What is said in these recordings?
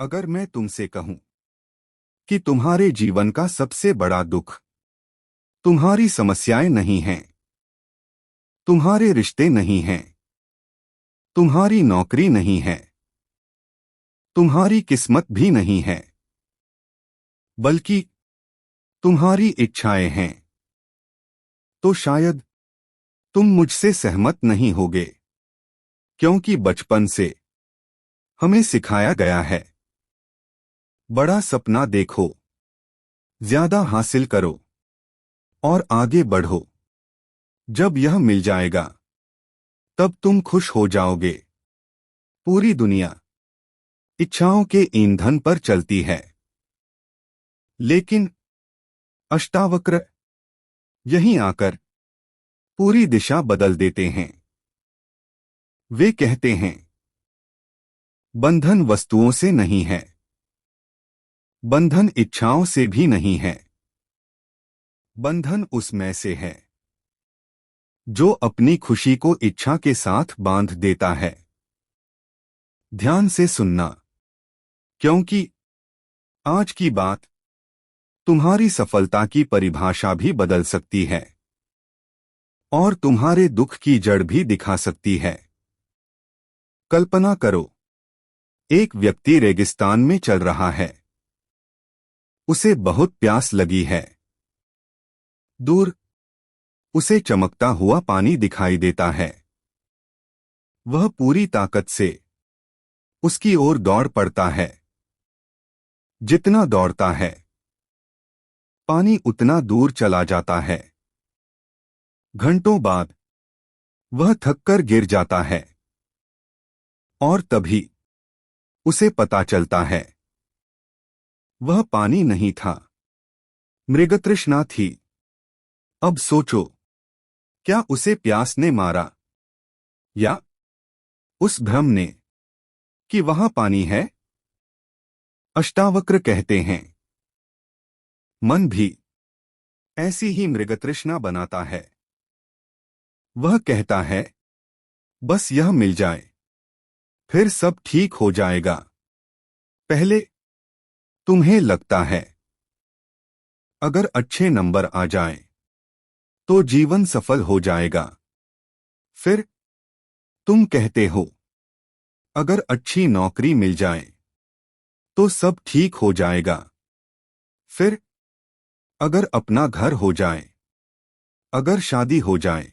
अगर मैं तुमसे कहूं कि तुम्हारे जीवन का सबसे बड़ा दुख तुम्हारी समस्याएं नहीं हैं, तुम्हारे रिश्ते नहीं हैं, तुम्हारी नौकरी नहीं है, तुम्हारी किस्मत भी नहीं है, बल्कि तुम्हारी इच्छाएं हैं, तो शायद तुम मुझसे सहमत नहीं होगे। क्योंकि बचपन से हमें सिखाया गया है, बड़ा सपना देखो, ज्यादा हासिल करो और आगे बढ़ो। जब यह मिल जाएगा तब तुम खुश हो जाओगे। पूरी दुनिया इच्छाओं के ईंधन पर चलती है, लेकिन अष्टावक्र यहीं आकर पूरी दिशा बदल देते हैं। वे कहते हैं, बंधन वस्तुओं से नहीं है, बंधन इच्छाओं से भी नहीं है, बंधन उसमें से है जो अपनी खुशी को इच्छा के साथ बांध देता है। ध्यान से सुनना, क्योंकि आज की बात तुम्हारी सफलता की परिभाषा भी बदल सकती है और तुम्हारे दुख की जड़ भी दिखा सकती है। कल्पना करो, एक व्यक्ति रेगिस्तान में चल रहा है। उसे बहुत प्यास लगी है। दूर उसे चमकता हुआ पानी दिखाई देता है। वह पूरी ताकत से उसकी ओर दौड़ पड़ता है। जितना दौड़ता है, पानी उतना दूर चला जाता है। घंटों बाद वह थककर गिर जाता है और तभी उसे पता चलता है, वह पानी नहीं था, मृगतृष्णा थी। अब सोचो, क्या उसे प्यास ने मारा या उस भ्रम ने कि वहां पानी है? अष्टावक्र कहते हैं, मन भी ऐसी ही मृगतृष्णा बनाता है। वह कहता है, बस यह मिल जाए, फिर सब ठीक हो जाएगा। पहले तुम्हें लगता है, अगर अच्छे नंबर आ जाएं, तो जीवन सफल हो जाएगा। फिर तुम कहते हो, अगर अच्छी नौकरी मिल जाए, तो सब ठीक हो जाएगा। फिर अगर अपना घर हो जाए, अगर शादी हो जाए,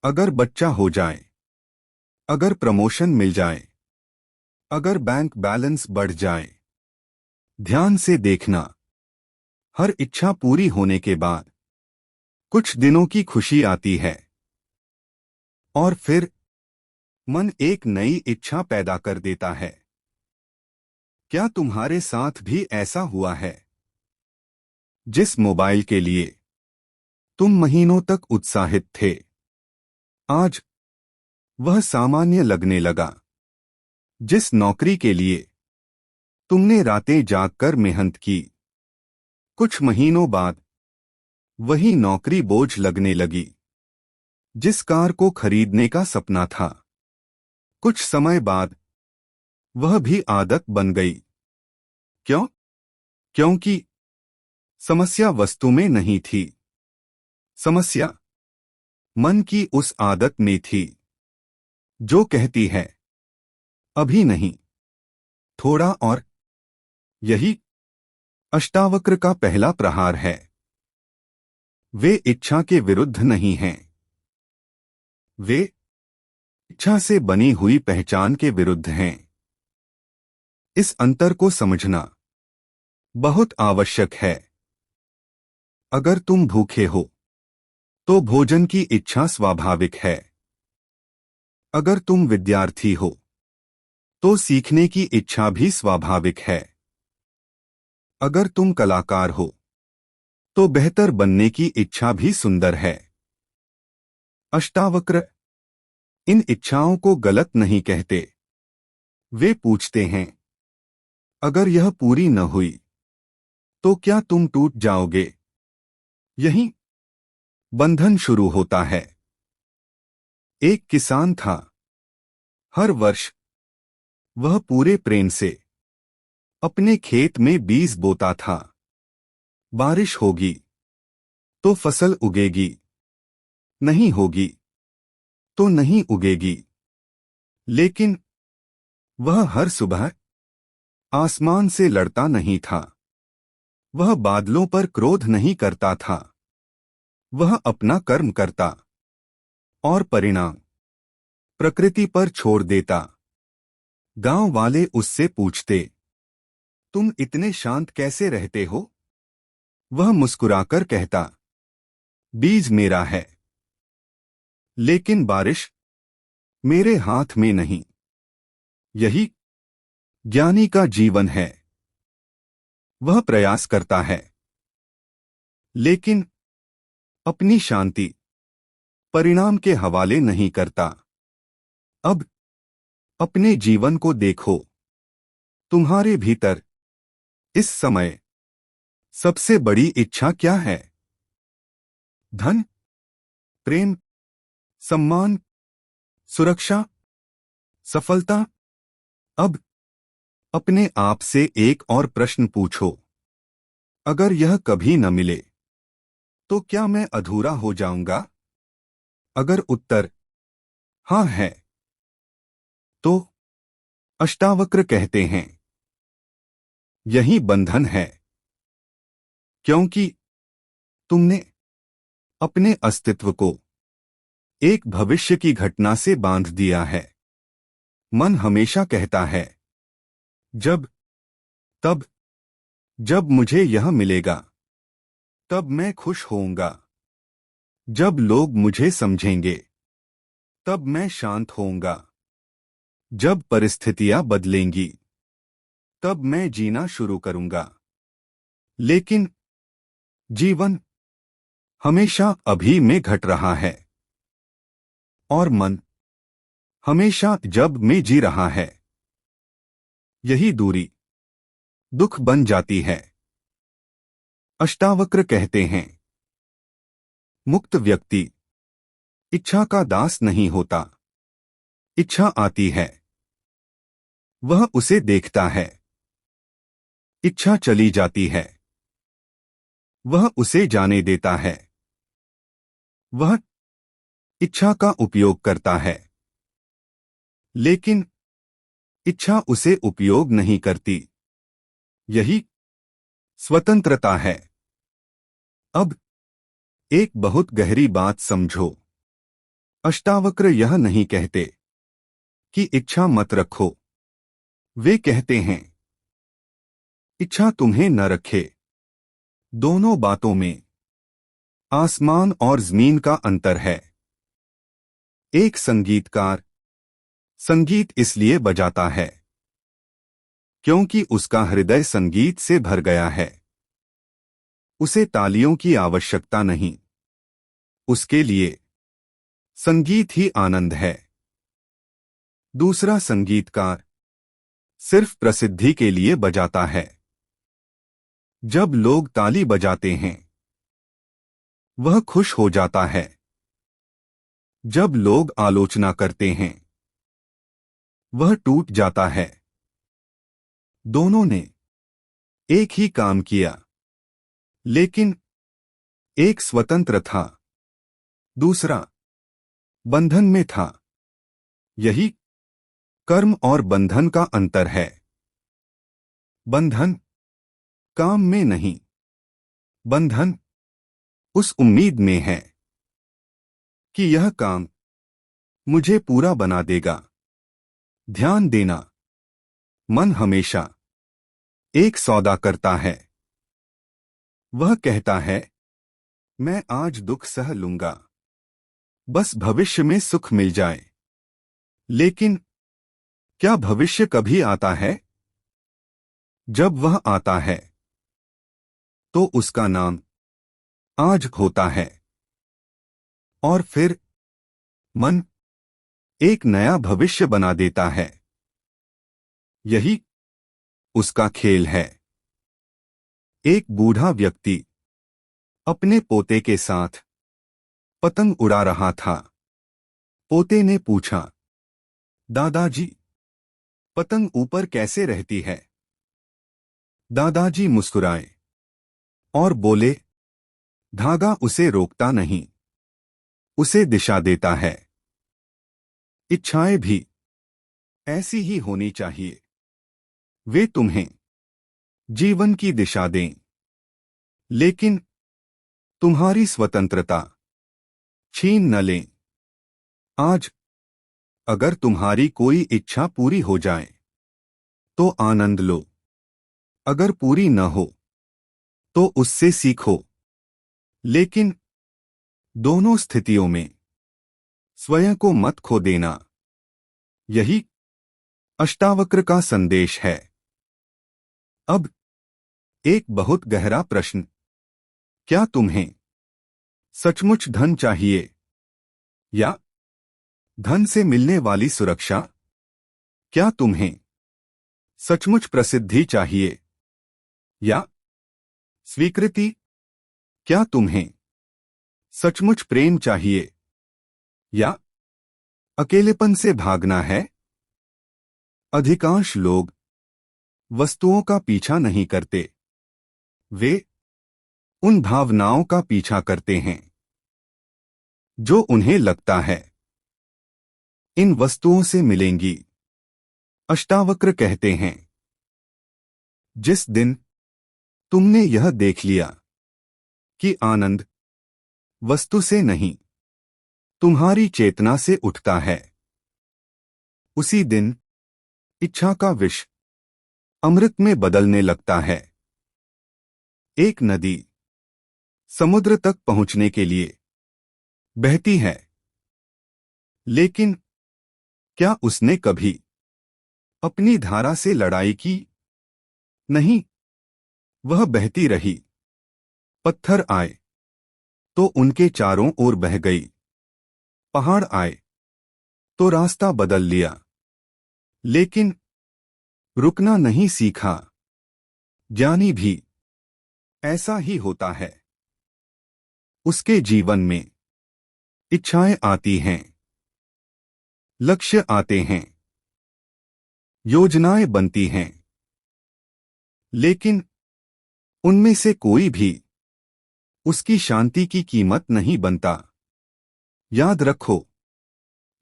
अगर बच्चा हो जाए, अगर प्रमोशन मिल जाए, अगर बैंक बैलेंस बढ़ जाए। ध्यान से देखना, हर इच्छा पूरी होने के बाद कुछ दिनों की खुशी आती है और फिर मन एक नई इच्छा पैदा कर देता है। क्या तुम्हारे साथ भी ऐसा हुआ है? जिस मोबाइल के लिए तुम महीनों तक उत्साहित थे, आज वह सामान्य लगने लगा। जिस नौकरी के लिए तुमने रातें जागकर मेहनत की, कुछ महीनों बाद वही नौकरी बोझ लगने लगी। जिस कार को खरीदने का सपना था, कुछ समय बाद वह भी आदत बन गई। क्यों? क्योंकि समस्या वस्तु में नहीं थी, समस्या मन की उस आदत में थी जो कहती है, अभी नहीं, थोड़ा और। यही अष्टावक्र का पहला प्रहार है। वे इच्छा के विरुद्ध नहीं हैं, वे इच्छा से बनी हुई पहचान के विरुद्ध हैं। इस अंतर को समझना बहुत आवश्यक है। अगर तुम भूखे हो, तो भोजन की इच्छा स्वाभाविक है। अगर तुम विद्यार्थी हो, तो सीखने की इच्छा भी स्वाभाविक है। अगर तुम कलाकार हो, तो बेहतर बनने की इच्छा भी सुंदर है। अष्टावक्र इन इच्छाओं को गलत नहीं कहते। वे पूछते हैं, अगर यह पूरी न हुई, तो क्या तुम टूट जाओगे? यहीं बंधन शुरू होता है। एक किसान था। हर वर्ष वह पूरे प्रेम से अपने खेत में बीज बोता था। बारिश होगी तो फसल उगेगी, नहीं होगी तो नहीं उगेगी। लेकिन वह हर सुबह आसमान से लड़ता नहीं था। वह बादलों पर क्रोध नहीं करता था। वह अपना कर्म करता और परिणाम प्रकृति पर छोड़ देता। गांव वाले उससे पूछते, तुम इतने शांत कैसे रहते हो? वह मुस्कुराकर कहता, बीज मेरा है, लेकिन बारिश मेरे हाथ में नहीं। यही ज्ञानी का जीवन है। वह प्रयास करता है, लेकिन अपनी शांति परिणाम के हवाले नहीं करता। अब अपने जीवन को देखो। तुम्हारे भीतर इस समय सबसे बड़ी इच्छा क्या है? धन, प्रेम, सम्मान, सुरक्षा, सफलता? अब अपने आप से एक और प्रश्न पूछो, अगर यह कभी न मिले तो क्या मैं अधूरा हो जाऊंगा? अगर उत्तर हाँ है तो अष्टावक्र कहते हैं, यही बंधन है, क्योंकि तुमने अपने अस्तित्व को एक भविष्य की घटना से बांध दिया है। मन हमेशा कहता है, जब तब जब मुझे यह मिलेगा तब मैं खुश होऊंगा। जब लोग मुझे समझेंगे तब मैं शांत होऊंगा। जब परिस्थितियां बदलेंगी तब मैं जीना शुरू करूंगा। लेकिन जीवन हमेशा अभी में घट रहा है और मन हमेशा जब में जी रहा है। यही दूरी दुख बन जाती है। अष्टावक्र कहते हैं, मुक्त व्यक्ति इच्छा का दास नहीं होता। इच्छा आती है, वह उसे देखता है। इच्छा चली जाती है, वह उसे जाने देता है। वह इच्छा का उपयोग करता है, लेकिन इच्छा उसे उपयोग नहीं करती। यही स्वतंत्रता है। अब एक बहुत गहरी बात समझो। अष्टावक्र यह नहीं कहते कि इच्छा मत रखो। वे कहते हैं, इच्छा तुम्हें न रखे। दोनों बातों में आसमान और जमीन का अंतर है। एक संगीतकार संगीत इसलिए बजाता है क्योंकि उसका हृदय संगीत से भर गया है। उसे तालियों की आवश्यकता नहीं। उसके लिए संगीत ही आनंद है। दूसरा संगीतकार सिर्फ प्रसिद्धि के लिए बजाता है। जब लोग ताली बजाते हैं वह खुश हो जाता है। जब लोग आलोचना करते हैं वह टूट जाता है। दोनों ने एक ही काम किया, लेकिन एक स्वतंत्र था, दूसरा बंधन में था। यही कर्म और बंधन का अंतर है। बंधन काम में नहीं, बंधन उस उम्मीद में है कि यह काम मुझे पूरा बना देगा। ध्यान देना, मन हमेशा एक सौदा करता है। वह कहता है, मैं आज दुख सह लूंगा, बस भविष्य में सुख मिल जाए। लेकिन क्या भविष्य कभी आता है? जब वह आता है तो उसका नाम आज होता है। और फिर मन एक नया भविष्य बना देता है। यही उसका खेल है। एक बूढ़ा व्यक्ति अपने पोते के साथ पतंग उड़ा रहा था। पोते ने पूछा, दादाजी, पतंग ऊपर कैसे रहती है? दादाजी मुस्कुराए और बोले, धागा उसे रोकता नहीं, उसे दिशा देता है। इच्छाएं भी ऐसी ही होनी चाहिए। वे तुम्हें जीवन की दिशा दें, लेकिन तुम्हारी स्वतंत्रता छीन न लें। आज अगर तुम्हारी कोई इच्छा पूरी हो जाए तो आनंद लो, अगर पूरी न हो तो उससे सीखो। लेकिन दोनों स्थितियों में स्वयं को मत खो देना। यही अष्टावक्र का संदेश है। अब एक बहुत गहरा प्रश्न, क्या तुम्हें सचमुच धन चाहिए या धन से मिलने वाली सुरक्षा? क्या तुम्हें सचमुच प्रसिद्धि चाहिए या स्वीकृति? क्या तुम्हें सचमुच प्रेम चाहिए या अकेलेपन से भागना है? अधिकांश लोग वस्तुओं का पीछा नहीं करते, वे उन भावनाओं का पीछा करते हैं जो उन्हें लगता है इन वस्तुओं से मिलेंगी। अष्टावक्र कहते हैं, जिस दिन तुमने यह देख लिया कि आनंद वस्तु से नहीं तुम्हारी चेतना से उठता है, उसी दिन इच्छा का विष अमृत में बदलने लगता है। एक नदी समुद्र तक पहुंचने के लिए बहती है, लेकिन क्या उसने कभी अपनी धारा से लड़ाई की? नहीं, वह बहती रही। पत्थर आए तो उनके चारों ओर बह गई, पहाड़ आए तो रास्ता बदल लिया, लेकिन रुकना नहीं सीखा। ज्ञानी भी ऐसा ही होता है। उसके जीवन में इच्छाएं आती हैं, लक्ष्य आते हैं, योजनाएं बनती हैं, लेकिन उनमें से कोई भी उसकी शांति की कीमत नहीं बनता। याद रखो,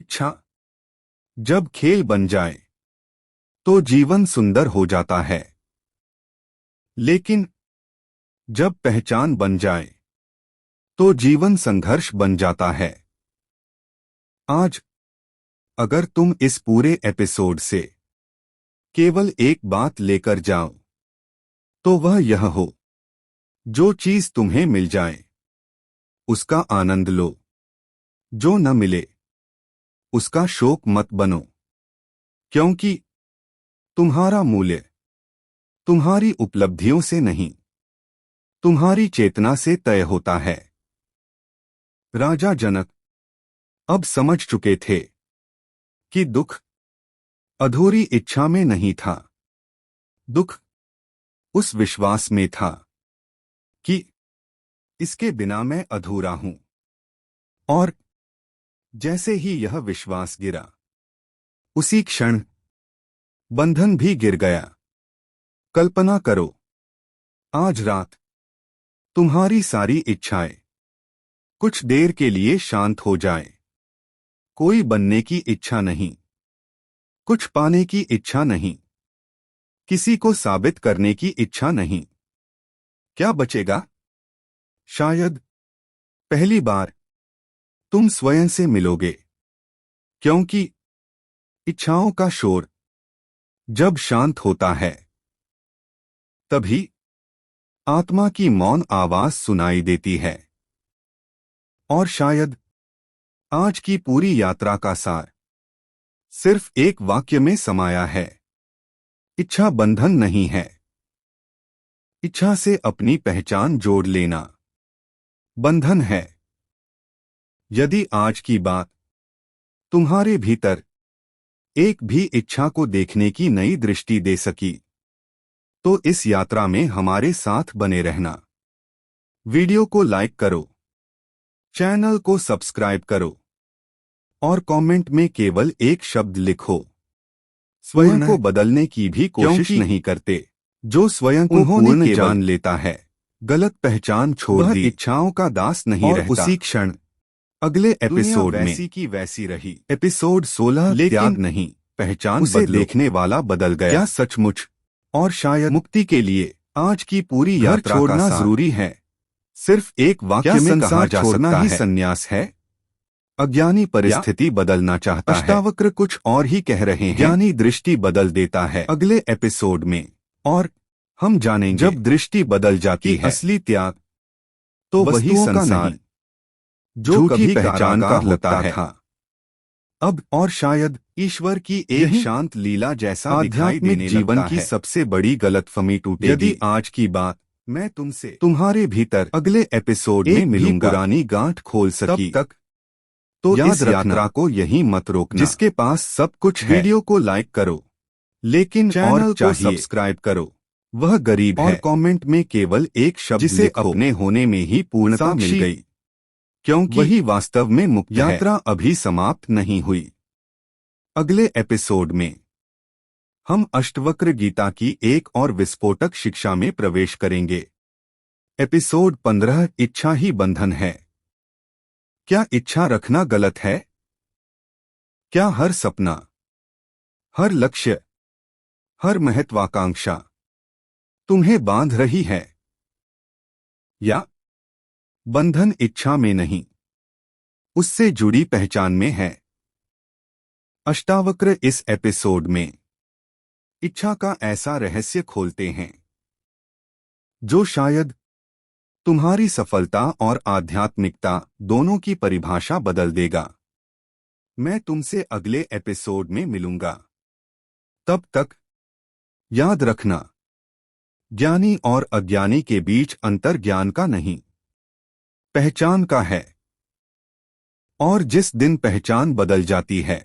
इच्छा जब खेल बन जाए तो जीवन सुंदर हो जाता है, लेकिन जब पहचान बन जाए तो जीवन संघर्ष बन जाता है। आज अगर तुम इस पूरे एपिसोड से केवल एक बात लेकर जाओ तो वह यह हो, जो चीज तुम्हें मिल जाए उसका आनंद लो, जो न मिले उसका शोक मत बनो, क्योंकि तुम्हारा मूल्य तुम्हारी उपलब्धियों से नहीं तुम्हारी चेतना से तय होता है। राजा जनक अब समझ चुके थे कि दुख अधूरी इच्छा में नहीं था, दुख उस विश्वास में था कि इसके बिना मैं अधूरा हूं। और जैसे ही यह विश्वास गिरा, उसी क्षण बंधन भी गिर गया। कल्पना करो, आज रात तुम्हारी सारी इच्छाएं कुछ देर के लिए शांत हो जाए। कोई बनने की इच्छा नहीं, कुछ पाने की इच्छा नहीं, किसी को साबित करने की इच्छा नहीं। क्या बचेगा? शायद पहली बार तुम स्वयं से मिलोगे, क्योंकि इच्छाओं का शोर जब शांत होता है तभी आत्मा की मौन आवाज सुनाई देती है। और शायद आज की पूरी यात्रा का सार सिर्फ एक वाक्य में समाया है, इच्छा बंधन नहीं है। इच्छा से अपनी पहचान जोड़ लेना बंधन है। यदि आज की बात तुम्हारे भीतर एक भी इच्छा को देखने की नई दृष्टि दे सकी, तो इस यात्रा में हमारे साथ बने रहना। वीडियो को लाइक करो, चैनल को सब्सक्राइब करो और कमेंट में केवल एक शब्द लिखो। स्वयं को बदलने की भी कोशिश नहीं करते, जो स्वयं को पूर्ण जान लेता है, गलत पहचान छोड़ दी, इच्छाओं का दास नहीं रहता। उसी क्षण अगले एपिसोड में वैसी की वैसी रही। एपिसोड 16 त्याग नहीं, पहचान उसे देखने वाला बदल गया। क्या सचमुच और शायद मुक्ति के लिए आज की पूरी यात्रा छोड़ना जरूरी है? सिर्फ एक वाक्य में कहा जा सकता है, संन्यास है। अज्ञानी परिस्थिति बदलना चाहता है, अष्टावक्र कुछ और ही कह रहे हैं, ज्ञानी दृष्टि बदल देता है। अगले एपिसोड में और हम जानेंगे जब दृष्टि बदल जाती है असली त्याग तो वही संसार जो कभी पहचान का होता था अब और शायद ईश्वर की एक शांत लीला जैसा आध्यात्मिक जीवन की सबसे बड़ी गलतफहमी टूटेगी। यदि आज की बात मैं तुमसे तुम्हारे भीतर अगले एपिसोड में मिलूंगा, पुरानी गांठ खोल सकी तब तक तो याद यात्रा को यहीं मत रोकना। जिसके पास सब कुछ है, वीडियो को लाइक करो लेकिन चैनल को सब्सक्राइब करो। वह गरीब है और कमेंट में केवल एक शब्द जिसे अपने होने में ही पूर्णता मिल गई, क्योंकि वही वास्तव में मुक्त है। यात्रा अभी समाप्त नहीं हुई। अगले एपिसोड में हम अष्टवक्र गीता की एक और विस्फोटक शिक्षा में प्रवेश करेंगे। एपिसोड 15 इच्छा ही बंधन है। क्या इच्छा रखना गलत है? क्या हर सपना, हर लक्ष्य, हर महत्वाकांक्षा तुम्हें बांध रही है? या बंधन इच्छा में नहीं, उससे जुड़ी पहचान में है? अष्टावक्र इस एपिसोड में इच्छा का ऐसा रहस्य खोलते हैं जो शायद तुम्हारी सफलता और आध्यात्मिकता दोनों की परिभाषा बदल देगा। मैं तुमसे अगले एपिसोड में मिलूंगा। तब तक याद रखना, ज्ञानी और अज्ञानी के बीच अंतर ज्ञान का नहीं, पहचान का है। और जिस दिन पहचान बदल जाती है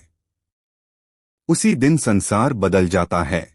उसी दिन संसार बदल जाता है।